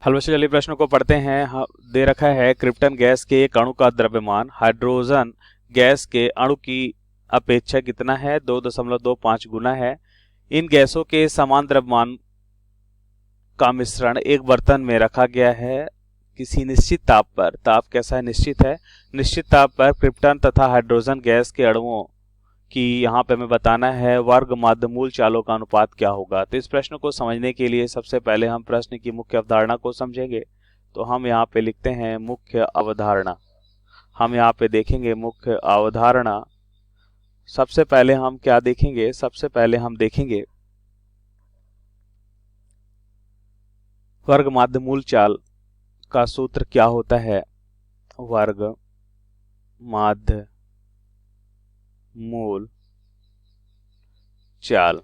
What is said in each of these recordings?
Hello बच्चों, चलिए प्रश्न को पढ़ते हैं। दे रखा है क्रिप्टन गैस के एक अणु का द्रव्यमान हाइड्रोजन गैस के अणु की अपेक्षा कितना है? 2.25 गुना है। इन गैसों के समान द्रव्यमान का मिश्रण एक बर्तन में रखा गया है किसी निश्चित ताप पर। ताप कैसा है? निश्चित है। निश्चित ताप पर क्रिप्टन तथा हाइड्रोजन गैस के अणुओं कि यहाँ पे हमें बताना है वर्ग माध्य मूल चालों का अनुपात क्या होगा। तो इस प्रश्न को समझने के लिए सबसे पहले हम प्रश्न की मुख्य अवधारणा को समझेंगे। तो हम यहाँ पे लिखते हैं मुख्य अवधारणा। हम यहाँ पे देखेंगे मुख्य अवधारणा। सबसे पहले हम क्या देखेंगे? सबसे पहले हम देखेंगे वर्ग माध्य मूल चाल का सूत्र क्या होता है। वर्ग माध्य मूल चाल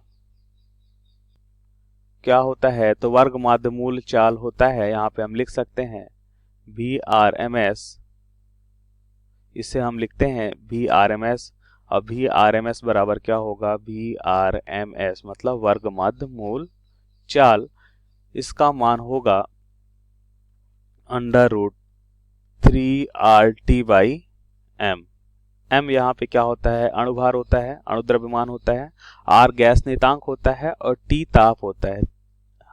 क्या होता है? तो वर्ग माध्य मूल चाल होता है, यहाँ पे हम लिख सकते हैं VRMS। इसे हम लिखते हैं VRMS। और VRMS बराबर क्या होगा? VRMS मतलब वर्ग माध्य मूल चाल। इसका मान होगा √3RT/m। m यहाँ पे क्या होता है? अणुभार होता है, अणुद्रव्यमान होता है। r गैस नियतांक होता है और T ताप होता है।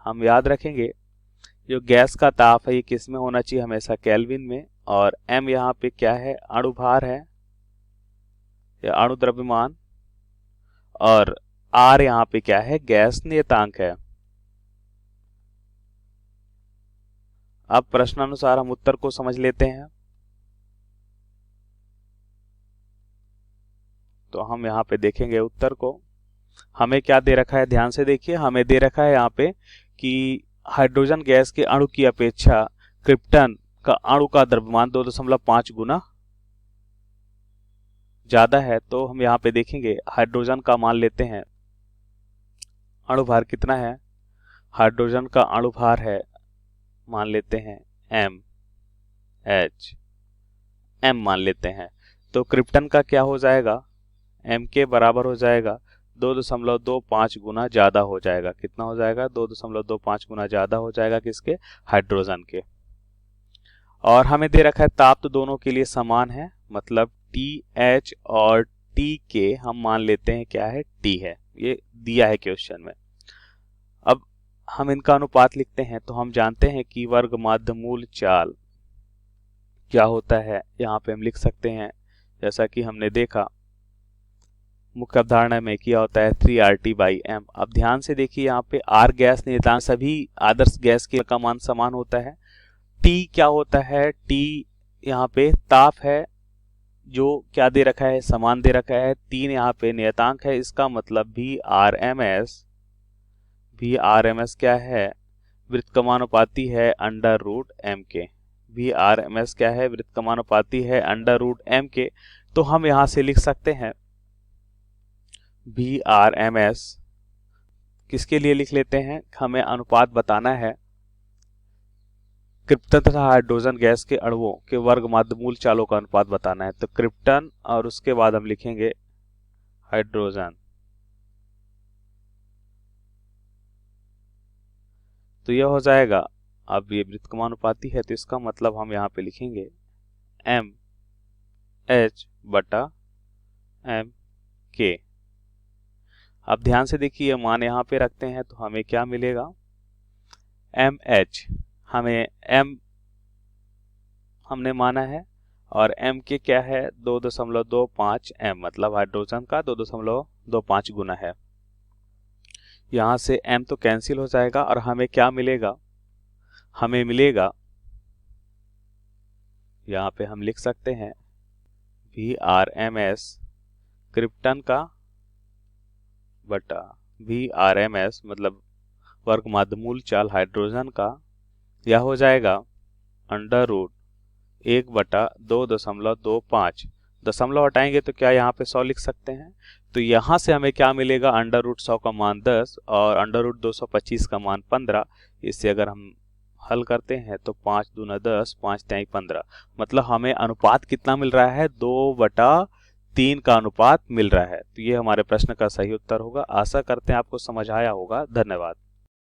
हम याद रखेंगे जो गैस का ताप है ये किस में होना चाहिए? हमेशा केल्विन में। और m यहाँ पे क्या है? अणुभार है या अणुद्रव्यमान। और r यहाँ पे क्या है? गैस नियतांक है। अब प्रश्नानुसार हम उत्तर को समझ लेते हैं। तो हम यहाँ पे देखेंगे उत्तर को। हमें क्या दे रखा है? ध्यान से देखिए। हमें दे रखा है यहाँ पे कि हाइड्रोजन गैस के अणु की अपेक्षा क्रिप्टन का अणु का द्रव्यमान 2.5 गुना ज्यादा है। तो हम यहाँ पे देखेंगे हाइड्रोजन का मान लेते हैं। अणुभार कितना है? हाइड्रोजन का अणुभार है, मान लेते हैं MH। M मान लेते हैं। तो क्रिप्टन का क्या हो जाएगा? M के बराबर हो जाएगा 2.25 गुना ज्यादा हो जाएगा। कितना हो जाएगा? 2.25 गुना ज्यादा हो जाएगा किसके? हाइड्रोजन के। और हमें दे रखा है ताप तो दोनों के लिए समान है, मतलब TH और T के हम मान लेते हैं क्या है? T है। ये दिया है क्वेश्चन में। अब हम इनका अनुपात लिखते हैं। तो हम जानते हैं कि वर्ग माध्य मूल चाल क्या होता है। यहाँ पे हम लिख सकते हैं जैसा कि हमने देखा मुख्य अवधारणा में किया होता है 3RT/m। अब ध्यान से देखिए यहाँ पे R गैस नियतांक सभी आदर्श गैस के का मान समान होता है। T क्या होता है? T यहाँ पे ताप है जो क्या दे रखा है? समान दे रखा है। 3 यहाँ पे नियतांक है। इसका मतलब VRMS क्या है? व्युत्क्रमानुपाती है √m के। VRMS क्या है? व्युत्क्रमानुपाती है √m के। तो हम यहाँ से लिख सकते हैं VRMS किसके लिए लिख लेते हैं? हमें अनुपात बताना है क्रिप्टन तथा हाइड्रोजन गैस के अणुओं के वर्ग माध्य मूल चालों का अनुपात बताना है। तो क्रिप्टन और उसके बाद हम लिखेंगे हाइड्रोजन। तो यह हो जाएगा। अब ये व्युत्क्रमानुपाती है तो इसका मतलब हम यहाँ पे लिखेंगे MH/m_K। अब ध्यान से देखिए ये मान यहाँ पे रखते हैं तो हमें क्या मिलेगा? MH हमें M हमने माना है और M के क्या है? 2.25 M मतलब हाइड्रोजन का 2.25 गुना है। यहाँ से M तो कैंसिल हो जाएगा और हमें क्या मिलेगा? हमें मिलेगा यहाँ पे हम लिख सकते हैं VRMS क्रिप्टन का बटा VRMS मतलब वर्ग माध्य मूल चाल हाइड्रोजन का। यह हो जाएगा √1/2.25। दशमलव हटाएंगे तो क्या यहाँ पे 100 लिख सकते हैं। तो यहाँ से हमें क्या मिलेगा? √100 का मान 10 और √225 का मान 15। इससे अगर हम हल करते हैं तो 5 दूना 10, 5 तिहाई 15। मतलब हमें अनुपात कितना मिल रहा है? 2/3 का अनुपात मिल रहा है। तो ये हमारे प्रश्न का सही उत्तर होगा। आशा करते हैं आपको समझ आया होगा। धन्यवाद।